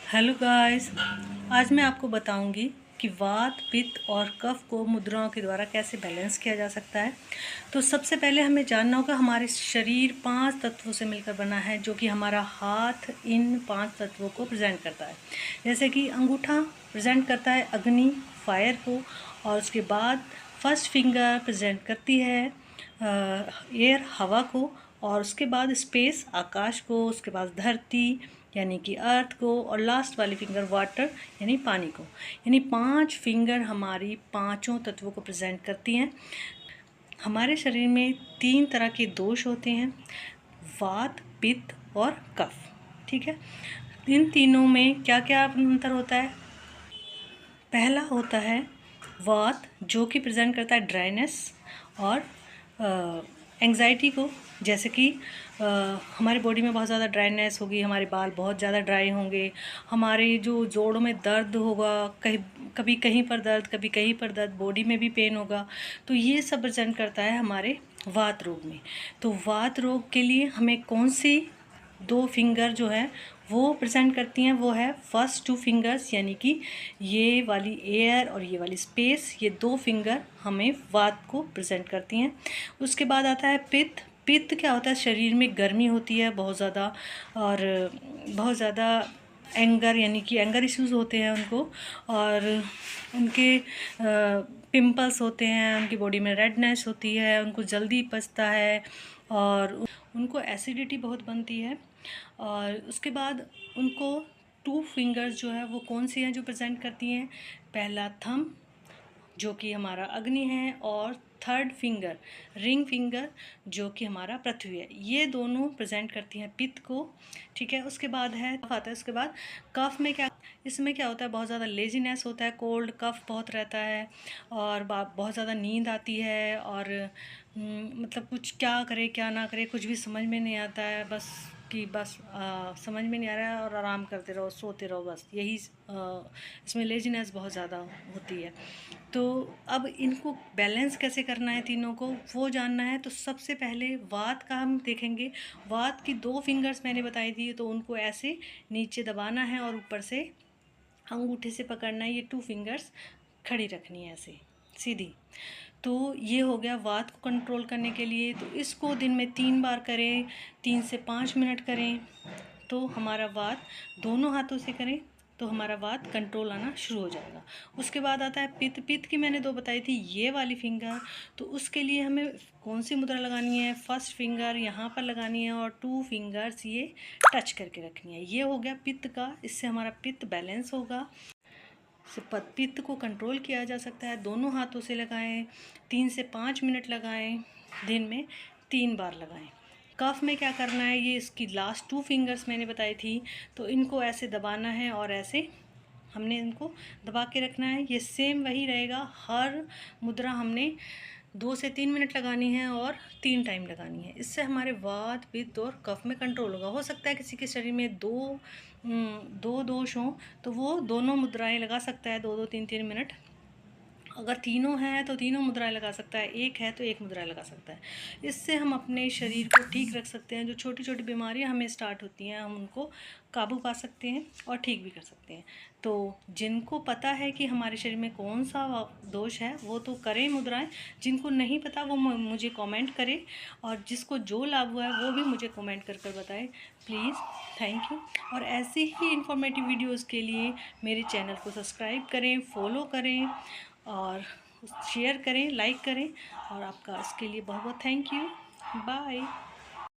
Hello guys, आज मैं आपको बताऊंगी कि वात, पित्त और कफ को मुद्राओं के द्वारा कैसे बैलेंस किया जा सकता है। तो सबसे पहले हमें जानना होगा हमारे शरीर 5 तत्वों से मिलकर बना है, जो कि हमारा हाथ इन 5 तत्वों को प्रेजेंट करता है। जैसे कि अंगूठा प्रेजेंट करता है अग्नि, फायर को, और उसके बाद फर्स्ट फिंगर प्रेजेंट करती है एयर, हवा को, और उसके बाद स्पेस, आकाश को, उसके बाद धरती यानी कि अर्थ को, और लास्ट वाली फिंगर वाटर यानी पानी को। यानी 5 फिंगर हमारी पांचों तत्वों को प्रेजेंट करती हैं। हमारे शरीर में 3 तरह के दोष होते हैं, वात, पित्त और कफ। ठीक है, इन तीनों में क्या क्या अंतर होता है। पहला होता है वात, जो कि प्रेजेंट करता है ड्राइनेस और एंग्जाइटी को। जैसे कि हमारे बॉडी में बहुत ज़्यादा ड्राइनेस होगी, हमारे बाल बहुत ज़्यादा ड्राई होंगे, हमारे जो जोड़ों में दर्द होगा, कभी कहीं पर दर्द, कभी कहीं पर दर्द, बॉडी में भी पेन होगा। तो ये सब प्रेजेंट करता है हमारे वात रोग में। तो वात रोग के लिए हमें कौन सी 2 फिंगर जो है वो प्रेजेंट करती हैं, वो है फर्स्ट 2 फिंगर्स, यानी कि ये वाली एयर और ये वाली स्पेस, ये 2 फिंगर हमें वात को प्रेजेंट करती हैं। उसके बाद आता है पित्त। पित्त क्या होता है, शरीर में गर्मी होती है बहुत ज़्यादा, और बहुत ज़्यादा एंगर यानी कि एंगर इश्यूज़ होते हैं उनको, और उनके पिंपल्स होते हैं, उनकी बॉडी में रेडनेस होती है, उनको जल्दी पचता है, और उनको एसिडिटी बहुत बनती है। और उसके बाद उनको 2 फिंगर्स जो है वो कौन सी हैं जो प्रेजेंट करती हैं। पहला थंब, जो कि हमारा अग्नि है, और थर्ड फिंगर रिंग फिंगर, जो कि हमारा पृथ्वी है। ये दोनों प्रेजेंट करती हैं पित्त को। ठीक है, उसके बाद है कफ आता है। उसके बाद कफ में क्या, इसमें क्या होता है, बहुत ज़्यादा लेजीनेस होता है, कोल्ड कफ बहुत रहता है, और बहुत ज़्यादा नींद आती है, और मतलब कुछ क्या करे क्या ना करे कुछ भी समझ में नहीं आता है, बस समझ में नहीं आ रहा है, और आराम करते रहो, सोते रहो, बस यही इसमें लेजीनेस बहुत ज़्यादा होती है। तो अब इनको बैलेंस कैसे करना है तीनों को, वो जानना है। तो सबसे पहले वात का हम देखेंगे। वात की 2 फिंगर्स मैंने बताई थी, तो उनको ऐसे नीचे दबाना है और ऊपर से अंगूठे से पकड़ना है। ये 2 फिंगर्स खड़ी रखनी है ऐसे सीधी। तो ये हो गया वात को कंट्रोल करने के लिए। तो इसको दिन में 3 बार करें, 3 से 5 मिनट करें, तो हमारा वात, दोनों हाथों से करें तो हमारा वात कंट्रोल आना शुरू हो जाएगा। उसके बाद आता है पित्त। पित्त की मैंने 2 बताई थी, ये वाली फिंगर। तो उसके लिए हमें कौन सी मुद्रा लगानी है, फर्स्ट फिंगर यहाँ पर लगानी है, और 2 फिंगर्स ये टच करके रखनी है। ये हो गया पित्त का, इससे हमारा पित्त बैलेंस होगा। पित्त को कंट्रोल किया जा सकता है। दोनों हाथों से लगाएं, 3 से 5 मिनट लगाएं, दिन में 3 बार लगाएं। कफ में क्या करना है, ये इसकी लास्ट 2 फिंगर्स मैंने बताई थी, तो इनको ऐसे दबाना है और ऐसे हमने इनको दबा के रखना है। ये सेम वही रहेगा, हर मुद्रा हमने 2 से 3 मिनट लगानी है और 3 टाइम लगानी है। इससे हमारे वात, पित्त और कफ में कंट्रोल होगा। हो सकता है किसी के शरीर में दो दोष हों, तो वो दोनों मुद्राएं लगा सकता है 2-2, 3-3 मिनट। अगर तीनों हैं तो तीनों मुद्राएं लगा सकता है, एक है तो एक मुद्रा लगा सकता है। इससे हम अपने शरीर को ठीक रख सकते हैं। जो छोटी छोटी बीमारियां हमें स्टार्ट होती हैं, हम उनको काबू पा सकते हैं और ठीक भी कर सकते हैं। तो जिनको पता है कि हमारे शरीर में कौन सा दोष है, वो तो करें मुद्राएं। जिनको नहीं पता वो मुझे कमेंट करें, और जिसको जो लाभ हुआ है वो भी मुझे कमेंट कर कर बताएं प्लीज़। Thank you. और ऐसे ही इंफॉर्मेटिव वीडियोज़ के लिए मेरे चैनल को सब्सक्राइब करें, फॉलो करें, और शेयर करें, लाइक करें। और आपका इसके लिए बहुत बहुत थैंक यू। बाय।